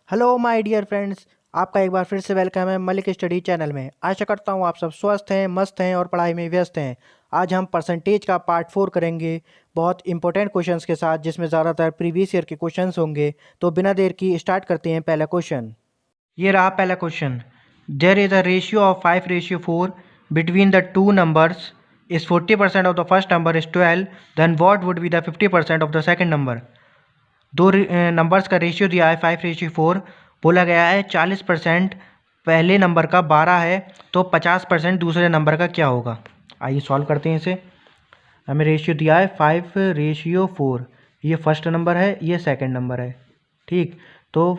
Hello my dear friends. आपका एक बार फिर से वेलकम है मलिक स्टडी चैनल में। आशा करता हूँ आप सब स्वस्थ हैं, मस्त हैं और पढ़ाई में व्यस्त हैं। आज हम परसेंटेज का पार्ट 4 करेंगे बहुत इंपॉर्टेंट क्वेश्चंस के साथ, जिसमें ज़्यादातर प्रीवियस ईयर के क्वेश्चंस होंगे। तो बिना देर की स्टार्ट करते हैं पहला क्वेश्चन। ये रहा पहला question. There is a ratio of 5:4 between the two numbers is 40% of the first number is 12, then what would be the 50% of the second number. दो नंबर्स का रेशियो दिया है 5:4। बोला गया है 40% पहले नंबर का 12 है, तो 50% दूसरे नंबर का क्या होगा। आइए सॉल्व करते हैं इसे। हमें रेशियो दिया है 5:4। ये फर्स्ट नंबर है, ये सेकंड नंबर है। ठीक, तो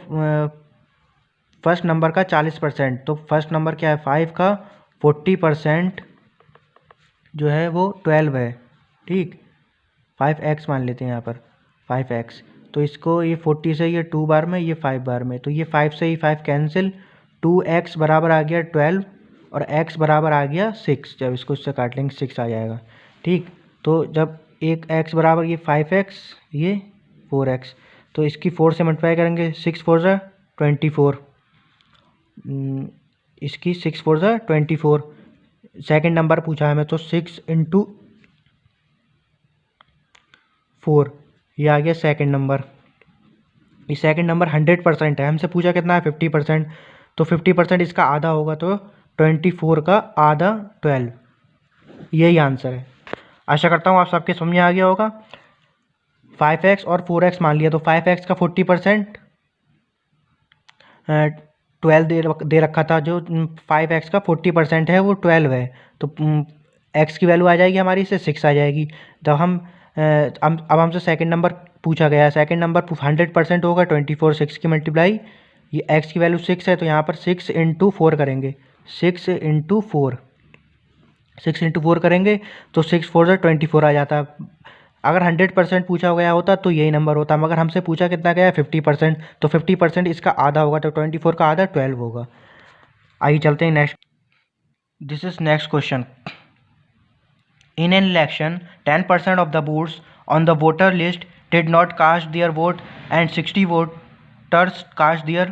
फर्स्ट नंबर का 40%, तो फर्स्ट नंबर क्या है 5 का 40% जो है वो 12 है। ठीक, 5x मान लेते हैं यहाँ पर 5x। तो इसको ये 40 से ये 2 बार में, ये 5 बार में, तो ये 5 से ही 5 कैंसिल। 2x बराबर आ गया 12 और x बराबर आ गया 6। जब इसको इससे काट लेंगे 6 आ जाएगा। ठीक, तो जब एक x बराबर ये 5x, ये 4x, तो इसकी 4 से मल्टीप्लाई करेंगे। 6 4 ज़ा 24, इसकी 6 4 ज़ा 24। सेकेंड नंबर पूछा है हमें, तो 6 इंटू 4, ये आ गया सेकंड नंबर। ये सेकंड नंबर 100% है, हमसे पूछा कितना है 50%, तो 50% इसका आधा होगा, तो 24 का आधा 12। यही आंसर है। आशा करता हूँ आप सबके समझ में आ गया होगा। 5x और 4x मान लिया, तो 5x का 40% 12 दे रखा था। जो 5x का 40% है वो 12 है, तो x की वैल्यू आ जाएगी हमारी, इससे 6 आ जाएगी। जब हम अब हमसे सेकंड नंबर पूछा गया है। सेकंड नंबर 100% होगा 24 6 की मल्टीप्लाई, ये x की वैल्यू 6 है, तो यहाँ पर 6 इंटू 4 करेंगे। 6 इंटू 4, 6 इंटू 4 करेंगे तो 6 4 24 आ जाता। अगर 100% पूछा गया होता तो यही नंबर होता, मगर हमसे पूछा कितना गया है 50%, तो 50% इसका आधा होगा, तो 24 का आधा 12 होगा। आइए चलते हैं next. This is next question. In an election, 10% of the votes on the voter list did not cast their vote and 60 voters cast their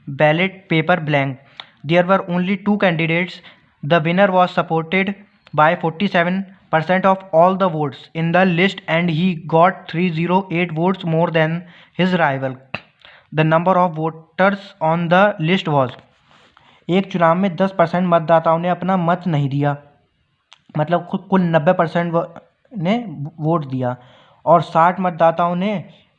ballot paper blank. There were only two candidates. The winner was supported by 47% of all the votes in the list and he got 308 votes more than his rival. The number of voters on the list was। एक चुनाव में 10% मतदाताओं ने अपना मत नहीं दिया, मतलब कुल 90% ने वोट दिया, और 60 मतदाताओं ने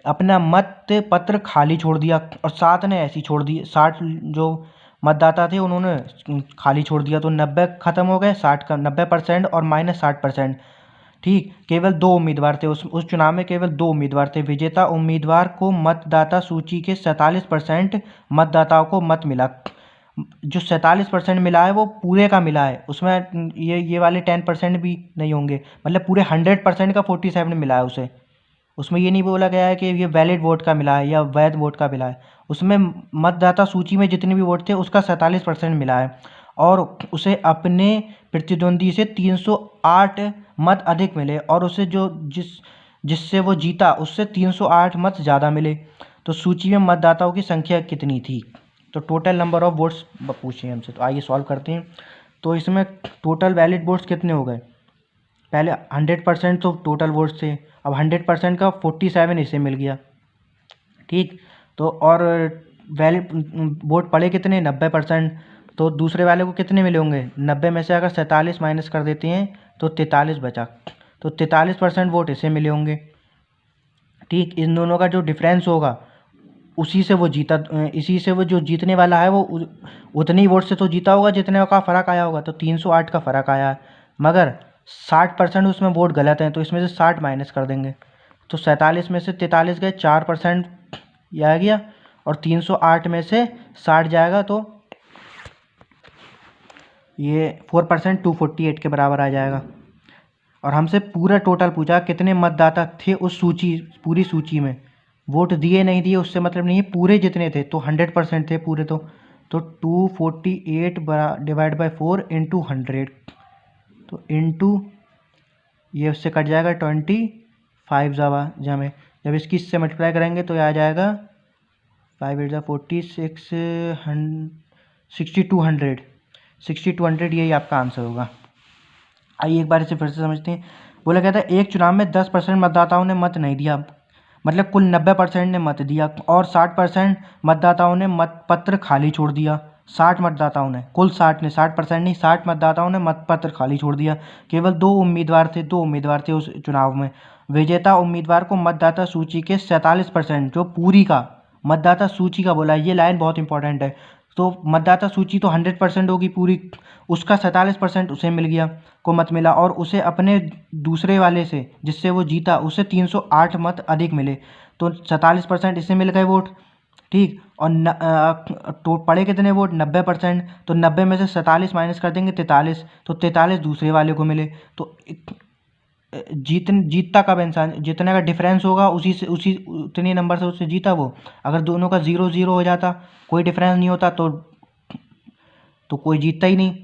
अपना मत पत्र खाली छोड़ दिया, और 7 ने ऐसी छोड़ दी। 60 जो मतदाता थे उन्होंने खाली छोड़ दिया, तो 90 खत्म हो गए। 60 का 90% और माइनस 60%। ठीक, केवल 2 उम्मीदवार थे उस चुनाव में, केवल 2 उम्मीदवार थे। विजेता उम्मीदवार को मतदाता सूची के 47% मतदाताओं को मत मिला। जो 47% मिला है वो पूरे का मिला है, उसमें ये वाले 10% भी नहीं होंगे, मतलब पूरे 100% का 47 मिला है उसे। उसमें ये नहीं बोला गया है कि ये वैलिड वोट का मिला है या वैध वोट का मिला है। उसमें मतदाता सूची में जितने भी वोट थे उसका 47% मिला है, और उसे अपने प्रतिद्वंदी से 308 मत अधिक मिले, और उसे जिससे वो जीता उससे 308 मत ज़्यादा मिले। तो सूची में मतदाताओं की संख्या कितनी थी। तो टोटल नंबर ऑफ वोट्स पूछे हमसे, तो आइए सॉल्व करते हैं। तो इसमें टोटल वैलिड वोट्स कितने हो गए। पहले 100% तो टोटल वोट्स थे, अब 100% का 47 इसे मिल गया। ठीक, तो और वैलिड वोट पड़े कितने 90%, तो दूसरे वाले को कितने मिले होंगे। 90 में से अगर 47 माइनस कर देते हैं तो 43 बचा, तो 43% वोट इसे मिले होंगे। ठीक, इन दोनों का जो डिफरेंस होगा उसी से वो जीता, इसी से वो जो जीतने वाला है वो उतनी वोट से तो जीता होगा जितने का फ़र्क आया होगा, तो 308 का फ़र्क आया है। मगर 60% उसमें वोट गलत हैं, तो इसमें से 60 माइनस कर देंगे, तो 47 में से 43 गए, 4% ये आ गया, और 308 में से 60 जाएगा, तो ये 4% 248 के बराबर आ जाएगा। और हमसे पूरा टोटल पूछा कितने मतदाता थे उस पूरी सूची में। वोट दिए नहीं दिए उससे मतलब नहीं है, पूरे जितने थे, तो 100% थे पूरे, तो 248 डिवाइड बाई 4 इंटू 100, तो इंटू ये उससे कट जाएगा 25 जावा, जब इसकी इससे मल्टीप्लाई करेंगे तो आ जाएगा 5 8 40, 6200, 6200 यही आपका आंसर होगा। आइए एक बार इसे फिर से समझते हैं। बोला गया था एक चुनाव में 10% मतदाताओं ने मत नहीं दिया, मतलब कुल 90% ने मत दिया, और 60% मतदाताओं ने मत पत्र खाली छोड़ दिया। 60 मतदाताओं ने, कुल 60 ने, 60% नहीं, 60 मतदाताओं ने मत पत्र खाली छोड़ दिया। केवल दो उम्मीदवार थे उस चुनाव में। विजेता उम्मीदवार को मतदाता सूची के 47%, जो पूरी का मतदाता सूची का बोला है, ये लाइन बहुत इंपॉर्टेंट है। तो मतदाता सूची तो 100% होगी पूरी, उसका 47% उसे मिल गया, को मत मिला, और उसे अपने दूसरे वाले से जिससे वो जीता उसे 308 मत अधिक मिले, तो 47% इसे मिल गए वोट, ठीक। और तो पड़े कितने वोट, 90%, तो 90 में से 47 माइनस कर देंगे 43, तो 43 दूसरे वाले को मिले। तो जीतता कब इंसान, जितने का डिफरेंस होगा उसी उतने नंबर से उससे जीता वो। अगर दोनों का 0-0 हो जाता, कोई डिफरेंस नहीं होता, तो कोई जीतता ही नहीं,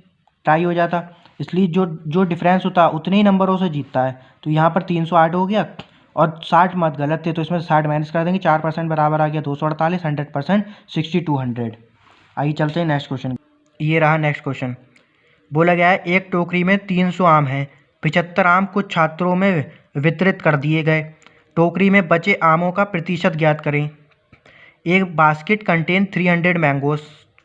टाई हो जाता। इसलिए जो डिफरेंस होता उतने ही नंबरों से जीतता है। तो यहाँ पर 308 हो गया, और 60 मत गलत थे, तो इसमें 60 माइनस कर देंगे, 4% बराबर आ गया 248, 100% 6200। आइए चलते हैं नेक्स्ट क्वेश्चन। ये रहा नेक्स्ट क्वेश्चन। बोला गया है एक टोकरी में 300 आम हैं, 75 आम कुछ छात्रों में वितरित कर दिए गए। टोकरी में बचे आमों का प्रतिशत ज्ञात करें। एक basket contain 300 mangoes,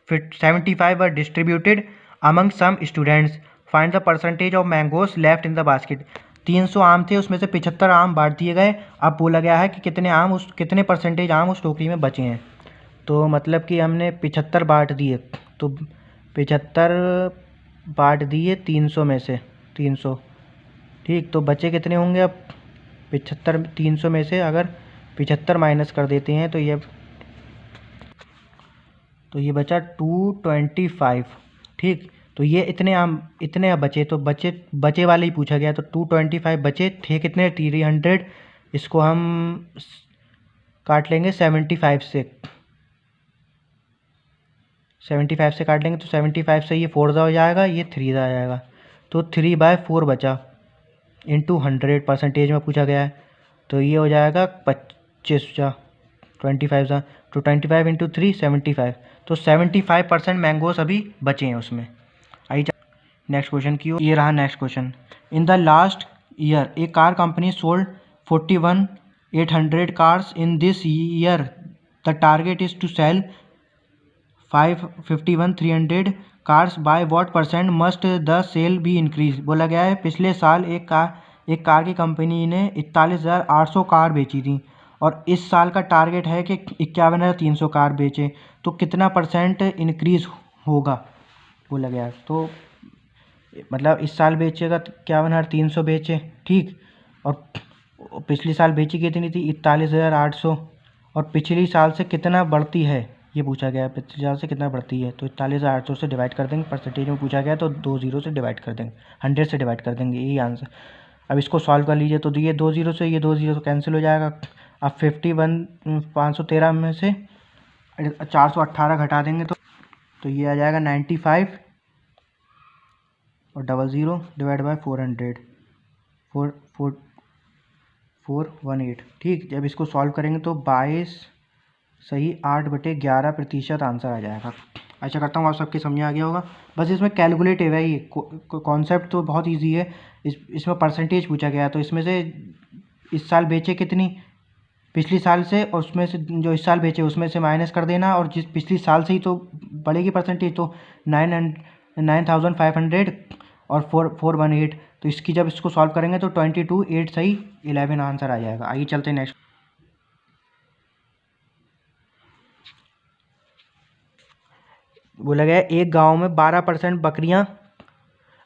75 were distributed among some students, find the percentage of mangoes left in the basket. 300 आम थे, उसमें से 75 आम बांट दिए गए। अब बोला गया है कि कितने परसेंटेज आम उस टोकरी में बचे हैं। तो मतलब कि हमने 75 बांट दिए, तो 75 बांट दिए 300 में से, 300, ठीक। तो बचे कितने होंगे अब, 75 300 में से अगर 75 माइनस कर देते हैं तो ये बचा 225, ठीक। तो ये इतने बचे, तो बचे वाले ही पूछा गया, तो 225 बचे थे कितने, 300, इसको हम काट लेंगे 75 से, 75 से काट लेंगे, तो 75 से ये 4 हो जाएगा, ये 3 आ जाएगा, तो 3/4 बचा इंटू 100 परसेंटेज में पूछा गया है। तो ये हो जाएगा 25 जा 25 जा, तो 25 इंटू 3 75, तो 75% मैंगोस अभी बचे हैं उसमें। आइए नेक्स्ट क्वेश्चन की ओर। ये रहा next question. In the last year a car company sold 41,800 cars. In this year the target is to sell 51,300 cars. By what percent must the sale be increase. बोला गया है पिछले साल एक कार की कंपनी ने 41,800 कार बेची थी, और इस साल का टारगेट है कि 51,300 कार बेचे, तो कितना परसेंट इंक्रीज होगा बोला गया। तो मतलब इस साल बेचेगा तो 51,300 बेचे, ठीक। और पिछले साल बेची कितनी थी, 41,800, और पिछली साल से कितना बढ़ती है ये पूछा गया है, पिछले साल से कितना बढ़ती है। तो 41,800 से डिवाइड कर देंगे, परसेंटेज में पूछा गया तो 2 0 से डिवाइड कर देंगे, 100 से डिवाइड कर देंगे, यही आंसर। अब इसको सॉल्व कर लीजिए, तो ये 2 0 से ये 2 0 कैंसिल हो जाएगा। अब 513 में से 418 घटा देंगे, तो ये आ जाएगा 95 और 00 डिवाइड बाय 400, 418, ठीक। जब इसको सॉल्व करेंगे तो 22 सही 8/11% आंसर आ जाएगा। आशा करता हूँ आप सबके समझ आ गया होगा। बस इसमें कैलकुलेटिव है, ये कॉन्सेप्ट तो बहुत इजी है। इसमें परसेंटेज पूछा गया, तो इसमें से इस साल बेचे कितनी पिछली साल से, और उसमें से जो इस साल बेचे उसमें से माइनस कर देना, और जिस पिछली साल से ही तो बढ़ेगी परसेंटेज, तो 9,500 और 418, तो जब इसको सॉल्व करेंगे तो 22 8 सही 11 आंसर आ जाएगा। आइए चलते हैं नेक्स्ट। बोला गया एक गांव में 12% बकरियां,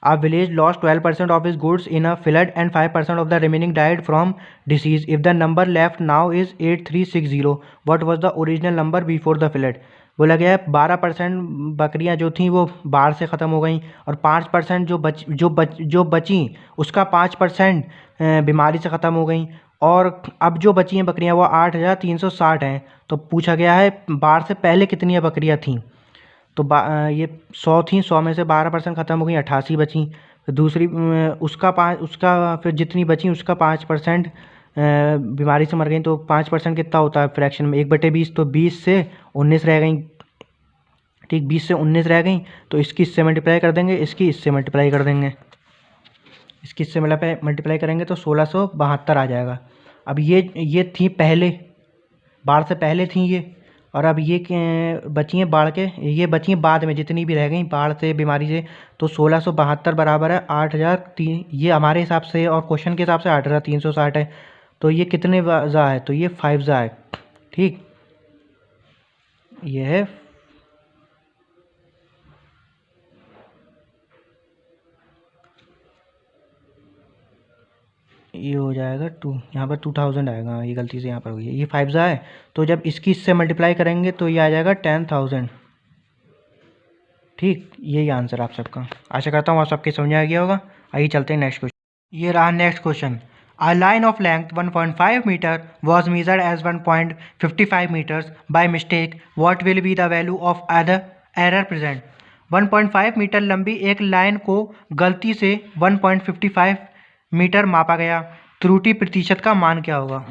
a village lost 12% of its goods in a flood and 5% of the remaining died from disease. If the number left now is 8360, what was the original number before the flood? बोला गया है 12% बकरियां जो थीं वो बाढ़ से ख़त्म हो गई, और 5% जो बची उसका 5% बीमारी से ख़त्म हो गई, और अब जो बची हैं बकरियां वो 8,360 हैं। तो पूछा गया है बाढ़ से पहले कितनी बकरियां थीं। तो ये 100 थी, 100 में से 12% ख़त्म हो गई, 88 बची। तो दूसरी उसका फिर जितनी बची उसका 5% बीमारी से मर गई तो 5% कितना होता है फ्रैक्शन में, 1/20, तो 20 से 19 रह गई। ठीक, 20 से 19 रह गई, तो इसकी इससे मल्टीप्लाई कर देंगे, इसकी इससे मल्टीप्लाई कर देंगे, इसकी इससे मल्टीप्लाई करेंगे तो 1672 आ जाएगा। अब ये थी पहले, बाढ़ से पहले थी ये, और अब ये बची हैं बाढ़ के, ये बची हैं बाद में जितनी भी रह गई बाढ़ से बीमारी से, तो 1672 बराबर है 8003, ये हमारे हिसाब से और क्वेश्चन के हिसाब से 8360 है। तो ये कितने ज़ा है, तो ये 5 ज़ा है। ठीक, ये है ये हो जाएगा 2, यहाँ पर 2000 आएगा, ये गलती से यहाँ पर हुई है, ये 5 ज़ा है। तो जब इसकी इससे मल्टीप्लाई करेंगे तो ये आ जाएगा 10,000। ठीक, यही आंसर आप सबका। आशा करता हूँ आप सबके समझ आ गया होगा। आइए चलते हैं नेक्स्ट क्वेश्चन। ये रहा next question. A line of length 1.5 meter was measured as 1.55 meters by mistake. What will be the value of other error present? 1.5 metre लंबी एक लाइन को गलती से 1.55 मीटर मापा गया, त्रुटि प्रतिशत का मान क्या होगा?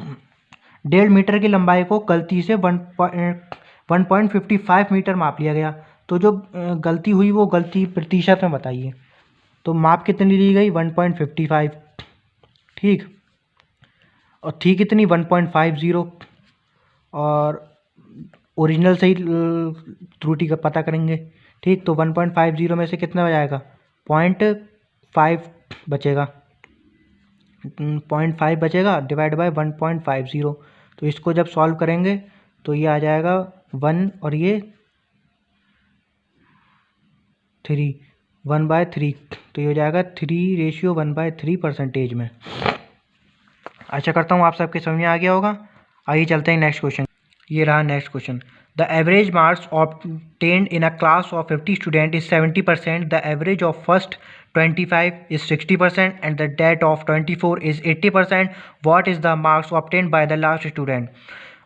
1.5 मीटर की लंबाई को गलती से 1.55 मीटर माप लिया गया, तो जो गलती हुई वो गलती प्रतिशत में बताइए। तो माप कितनी ली गई? 1.55। ठीक, और थी कितनी? 1.50, और ओरिजिनल से ही त्रुटि का पता करेंगे। ठीक, तो 1.50 में से कितना हो जाएगा? 0.5 बचेगा, 0.5 बचेगा डिवाइड बाय 1.50। तो इसको जब सॉल्व करेंगे तो ये आ जाएगा 1 और ये 3, 1/3, तो ये हो जाएगा 3:1/3 में। आशा करता हूँ आप सबके समझ में आ गया होगा। आइए चलते हैं नेक्स्ट क्वेश्चन। ये रहा next question. The average marks obtained in a class of 50 students is 70%. The average of first 25 is 60% and the that of 24 is 80%. What is the marks obtained by the last student?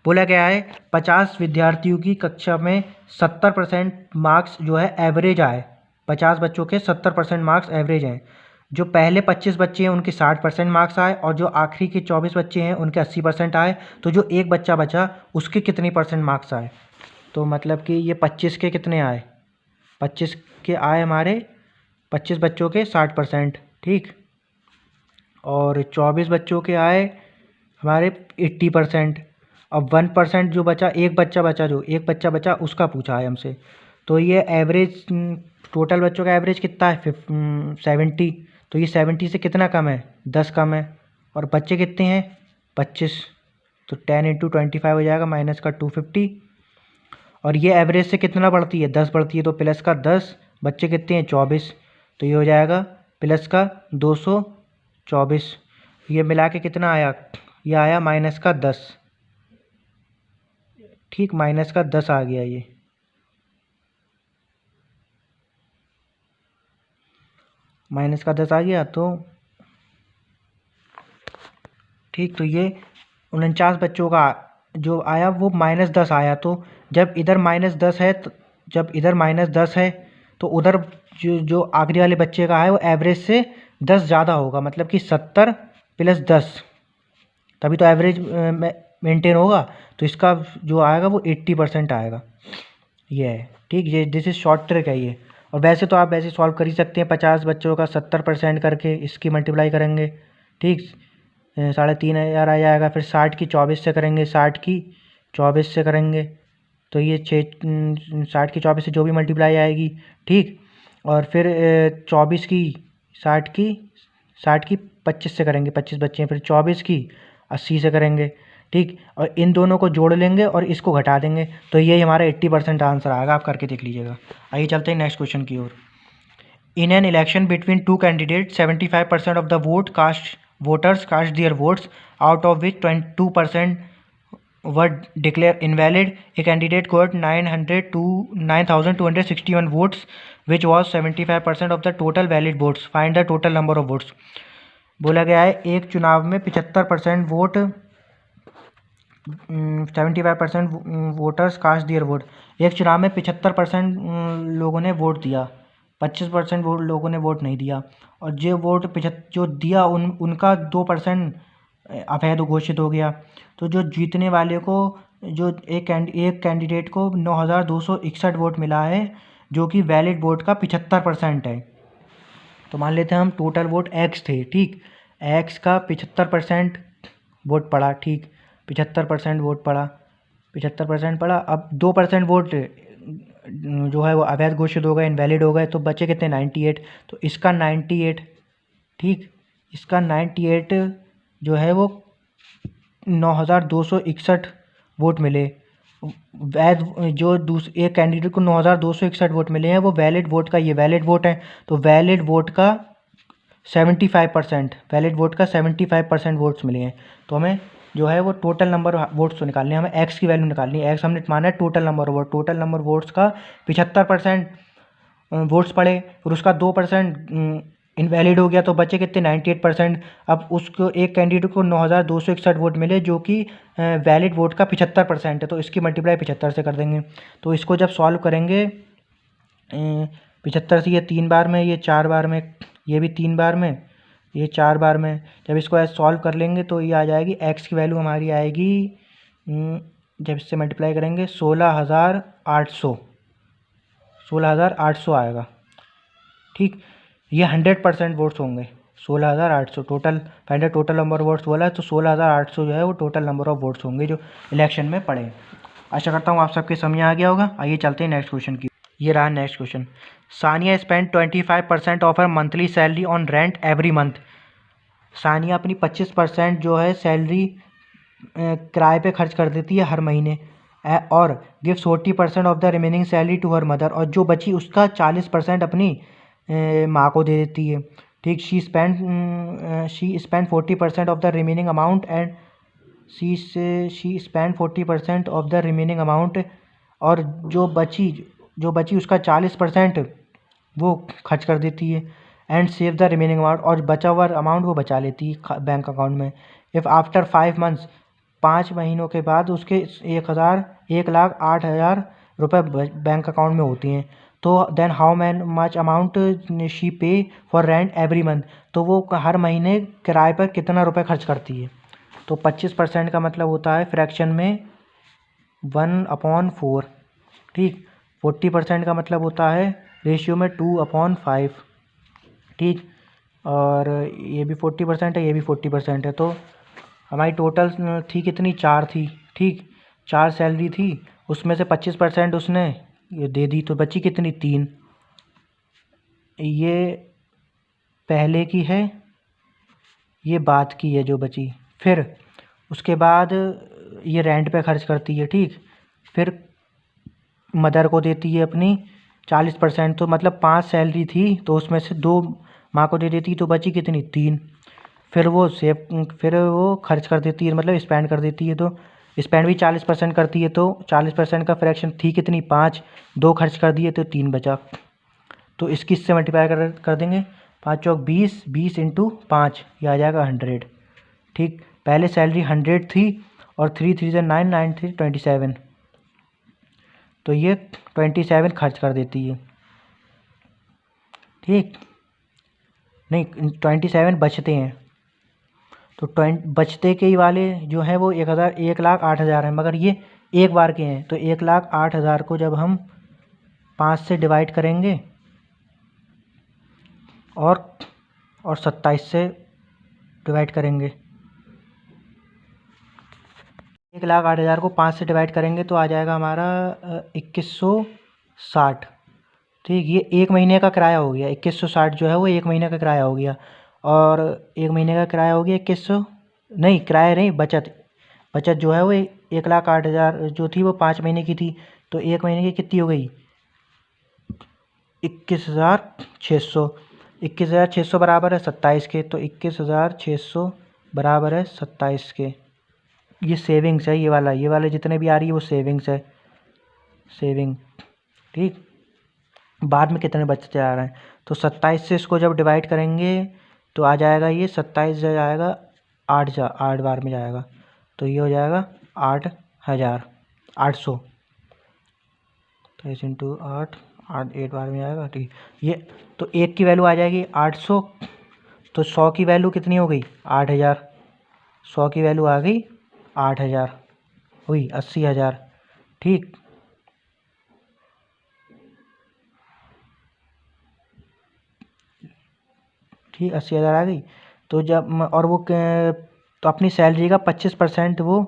बोला गया है 50 विद्यार्थियों की कक्षा में 70% marks जो है average आए, 50 बच्चों के 70% मार्क्स एवरेज हैं। जो पहले 25 बच्चे हैं उनके 60% मार्क्स आए, और जो आखिरी के 24 बच्चे हैं उनके 80% आए। तो जो एक बच्चा बचा उसके कितनी परसेंट मार्क्स आए? तो मतलब कि ये 25 के कितने आए? 25 के आए हमारे 25 बच्चों के 60%। ठीक, और 24 बच्चों के आए हमारे 80%। अब 1% जो बचा, एक बच्चा बचा उसका पूछा है हमसे। तो ये एवरेज, टोटल बच्चों का एवरेज कितना है? 70। तो ये 70 से कितना कम है? 10 कम है। और बच्चे कितने हैं? 25। तो 10 × 25 हो जाएगा, माइनस का 250। और ये एवरेज से कितना बढ़ती है? 10 बढ़ती है, तो प्लस का 10। बच्चे कितने हैं? 24। तो ये हो जाएगा प्लस का 224। ये मिला के कितना आया? ये आया माइनस का 10। ठीक, माइनस का 10 आ गया ये। माइनस का 10 आ गया। तो ठीक, तो ये 49 बच्चों का जो आया वो -10 आया। तो जब इधर -10 है, तो जब इधर -10 है तो उधर जो आखिरी वाले बच्चे का है वो एवरेज से 10 ज़्यादा होगा, मतलब कि 70 + 10, तभी तो एवरेज मेंटेन होगा। तो इसका जो आएगा वो 80% आएगा। ये है। ठीक, ये दिस इज़ शॉर्ट ट्रिक है ये। और वैसे तो आप वैसे सॉल्व कर ही सकते हैं, 50 बच्चों का 70% करके इसकी मल्टीप्लाई करेंगे। ठीक, 3500 आ जाएगा। फिर 60 की 24 से करेंगे, 60 की 24 से करेंगे तो ये 60 की 24 से जो भी मल्टीप्लाई आएगी। ठीक, और फिर 24 की 60 की 25 से करेंगे, 25 बच्चे हैं। फिर 24 की 80 से करेंगे। ठीक, और इन दोनों को जोड़ लेंगे और इसको घटा देंगे, तो ये हमारा 80% आंसर आएगा। आप करके देख लीजिएगा। आइए चलते हैं नेक्स्ट क्वेश्चन की ओर। In an election between two candidates, 75% of the voters cast their votes, out of which 22% were declared invalid. A candidate got 9,261 votes, which was 75% of the total valid votes. Find the total number of votes. बोला गया है एक चुनाव में 75% vote, 75% voters cast दियर vote. एक चुनाव में 75% लोगों ने वोट दिया, 25% लोगों ने वोट नहीं दिया। और जो वोट जो दिया उनका 2% अवैध घोषित हो गया। तो जो जीतने वाले को जो एक कैंडिडेट को 9,261 वोट मिला है, जो कि वैलिड वोट का 75% है। तो मान लेते हैं हम टोटल वोट एक्स थे, ठीक। एक्स का 75% वोट पड़ा, ठीक। 75% वोट पड़ा, 75% पड़ा। अब 2% वोट जो है वो अवैध घोषित हो गए, इनवैलिड हो गए, तो बचे कितने 98। तो इसका 98, ठीक, इसका 98 जो है वो 9,261 वोट मिले। वैध जो एक कैंडिडेट को 9,261 वोट मिले हैं, वो वैलिड वोट का, ये वैलिड वोट है, तो वैलिड वोट का 75%, वैलिड वोट का 75% वोट्स मिले हैं। तो हमें जो है वो टोटल नंबर वोट्स तो निकालने हैं, हमें एक्स की वैल्यू निकालनी है। एक्स हमने माना है total number vote, total number votes का 75% वोट्स पड़े, और उसका 2% इनवैलिड हो गया, तो बचे कितने 98%। अब उसको एक कैंडिडेट को 9,261 वोट मिले, जो कि वैलिड वोट का 75% है, तो इसकी मल्टीप्लाई 75 से कर देंगे। तो इसको जब सॉल्व करेंगे 75 से, ये 3 बार में, ये 4 बार में, ये भी 3 बार में, ये 4 बार में, जब इसको ऐसे सॉल्व कर लेंगे तो ये आ जाएगी, एक्स की वैल्यू हमारी आएगी, जब इससे मल्टीप्लाई करेंगे 16,800 आएगा, ठीक। ये 100% वोट्स होंगे, 16,800 टोटल। पहले टोटल नंबर ऑफ वोट्स बोला है, तो 16,800 जो है वो टोटल नंबर ऑफ वोट्स होंगे जो इलेक्शन में पड़े। आशा करता हूँ आप सबके समझ आ गया होगा। आइए चलते हैं नेक्स्ट क्वेश्चन की। ये रहा next question. Sania spend 25% of her monthly salary on rent every month. Sania अपनी 25% जो है सैलरी किराए पे खर्च कर देती है हर महीने, और gives 40% of the remaining salary to her mother, और जो बची उसका 40% अपनी माँ को दे देती है, ठीक। She spend 40% of the remaining amount and she spend 40% of the remaining amount, और जो बची उसका 40% वो खर्च कर देती है, and save the remaining amount, और बचा हुआ अमाउंट वो बचा लेती है बैंक अकाउंट में। इफ़ आफ्टर 5 मंथ्स, 5 महीनों के बाद उसके 1,08,000 रुपये बैंक अकाउंट में होती हैं, तो then how much amount she pay for rent every month, तो वो हर महीने किराए पर कितना रुपए खर्च करती है। तो 25% का मतलब होता है फ्रैक्शन में 1/4, ठीक। 40% का मतलब होता है रेशियो में 2/5, ठीक। और ये भी 40% है, ये भी 40% है, तो हमारी टोटल थी कितनी, 4 थी, ठीक। 4 सैलरी थी, उसमें से 25% उसने ये दे दी, तो बची कितनी, 3। ये पहले की है, ये बाद की है जो बची। फिर उसके बाद ये रेंट पे खर्च करती है, ठीक। फिर मदर को देती है अपनी 40%, तो मतलब 5 सैलरी थी, तो उसमें से 2 माँ को दे देती, तो बची कितनी, 3। फिर वो खर्च कर देती है, मतलब स्पेंड कर देती है, तो स्पेंड भी 40% करती है, तो 40% का फ्रैक्शन थी कितनी, 5, 2 खर्च कर दिए तो 3 बचा। तो इसकी इससे मल्टीप्लाई कर देंगे, 5 चौक 20, 20 इंटू 5, ये आ जाएगा 100, ठीक। पहले सैलरी 100 थी, और 3 3 से 9, 9 3 27, तो ये 27 खर्च कर देती है, ठीक। नहीं, 27 बचते हैं, तो बचते के ही वाले जो हैं वो 1,08,000 हैं, मगर ये एक बार के हैं, तो 1,08,000 को जब हम 5 से डिवाइड करेंगे और 27 से डिवाइड करेंगे, 1,08,000 को 5 से डिवाइड करेंगे तो आ जाएगा हमारा 2,160, ठीक। ये 1 महीने का किराया हो गया, 2,160 जो है वो 1 महीने का किराया हो गया, और 1 महीने का किराया हो गया 2,100, नहीं किराया नहीं, बचत जो है वो 1,08,000 जो थी वो 5 महीने की थी, तो 1 महीने की कितनी हो गई, 21,600। 21,600 बराबर है 27 के, तो 21,600 बराबर है 27 के। ये सेविंग्स है, ये वाला जितने भी आ रही है वो सेविंग्स है, सेविंग, ठीक। बाद में कितने बचते आ रहे हैं, तो 27 से इसको जब डिवाइड करेंगे तो आ जाएगा, ये 27 जो जाएगा 8 बार में जाएगा, तो ये हो जाएगा 8,800, 23 इंटू 8 बार में आएगा, ठीक। ये तो 1 की वैल्यू आ जाएगी 800, तो 100 की वैल्यू कितनी हो गई, 8,000, 100 की वैल्यू आ गई 8,000, हुई 80,000। ठीक, ठीक 80,000 आ गई। तो और वो तो अपनी सैलरी का 25% वो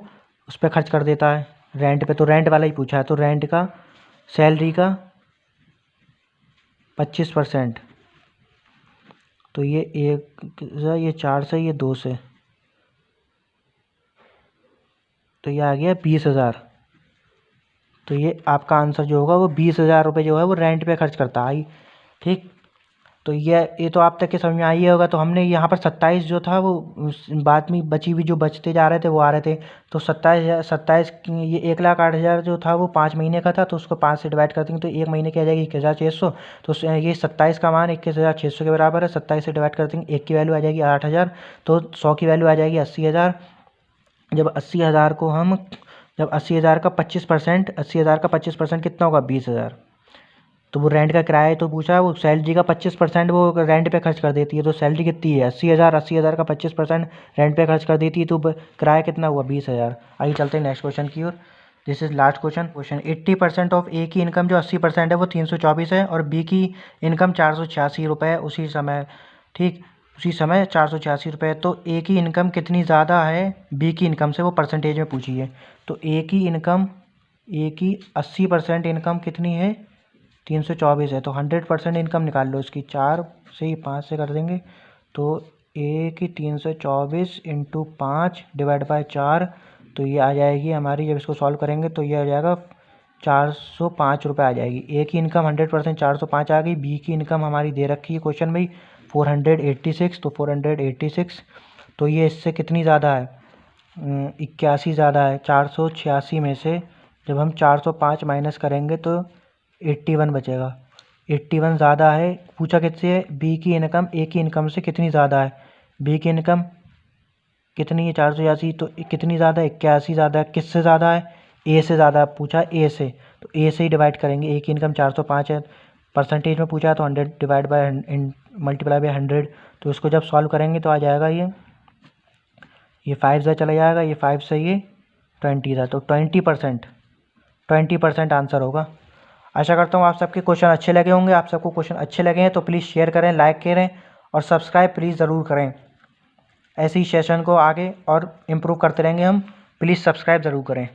उस पर खर्च कर देता है रेंट पे। तो रेंट वाला ही पूछा है, तो रेंट का सैलरी का 25%। तो ये 1 ये 4 से, ये 2 से, तो ये आ गया 20,000। तो ये आपका आंसर जो होगा वो 20,000 रुपये जो है वो रेंट पे खर्च करता है। ठीक, तो ये तो आप तक के समझ में आई होगा। तो हमने यहाँ पर 27 जो था वो बाद में बची हुई जो बचते जा रहे थे वो आ रहे थे। तो 27 ये 1,08,000 जो था वो 5 महीने का था, तो उसको 5 से डिवाइड कर देंगे तो 1 महीने की आ जाएगी 21,600। तो ये 27 का मान 21,600 के बराबर है। 27 से डिवाइड कर देंगे, 1 की वैल्यू आ जाएगी 8,000, तो 100 की वैल्यू आ जाएगी 80,000। जब 80,000 को हम जब 80,000 का 25%, 80,000 का 25% कितना होगा 20,000। तो वो रेंट का किराया तो पूछा है, वो सैलरी का 25% वो रेंट पे खर्च कर देती है। तो सैलरी कितनी है 80,000, 80,000 का 25% रेंट पे खर्च कर देती है, तो किराया कितना हुआ 20,000। आइए चलते हैं नेक्स्ट क्वेश्चन की ओर। This is last question 80% of A की इनकम जो 80% है वो 324 है, और बी की इनकम 486 रुपये है उसी समय। ठीक, उसी समय 486 रुपये। तो ए की इनकम कितनी ज़्यादा है बी की इनकम से, वो परसेंटेज में पूछी है। तो ए की 80% इनकम कितनी है 324 है, तो 100% इनकम निकाल लो इसकी। 4 से ही 5 से कर देंगे, तो ए की 324 इंटू 5 डिवाइड बाय 4, तो ये आ जाएगी हमारी, जब इसको सॉल्व करेंगे तो ये आ जाएगा 405 रुपये आ जाएगी। ए की इनकम 100% 405 आ गई। बी की इनकम हमारी दे रखी है क्वेश्चन में 486, तो 486, तो ये इससे कितनी ज़्यादा है 81 ज़्यादा है। 486 में से जब हम 405 माइनस करेंगे तो 81 बचेगा। 81 ज़्यादा है, पूछा किससे है बी की इनकम ए की इनकम से कितनी ज़्यादा है। बी की इनकम कितनी है 486, तो कितनी ज़्यादा है 81 ज़्यादा है। किससे ज़्यादा है ए से ज़्यादा, पूछा ए से, तो ए से ही डिवाइड करेंगे। ए की इनकम 405 है, परसेंटेज में पूछा है तो 100 डिवाइड बाय मल्टीप्लाई बाय 100, तो इसको जब सॉल्व करेंगे तो आ जाएगा ये 5 से चला जाएगा, ये 5 से ये 20 था, तो 20% आंसर होगा। आशा करता हूँ आप सबके क्वेश्चन अच्छे लगे होंगे। आप सबको क्वेश्चन अच्छे लगे हैं तो प्लीज़ शेयर करें, लाइक करें और सब्सक्राइब प्लीज़ ज़रूर करें। ऐसे ही सेशन को आगे और इम्प्रूव करते रहेंगे हम, प्लीज़ सब्सक्राइब ज़रूर करें।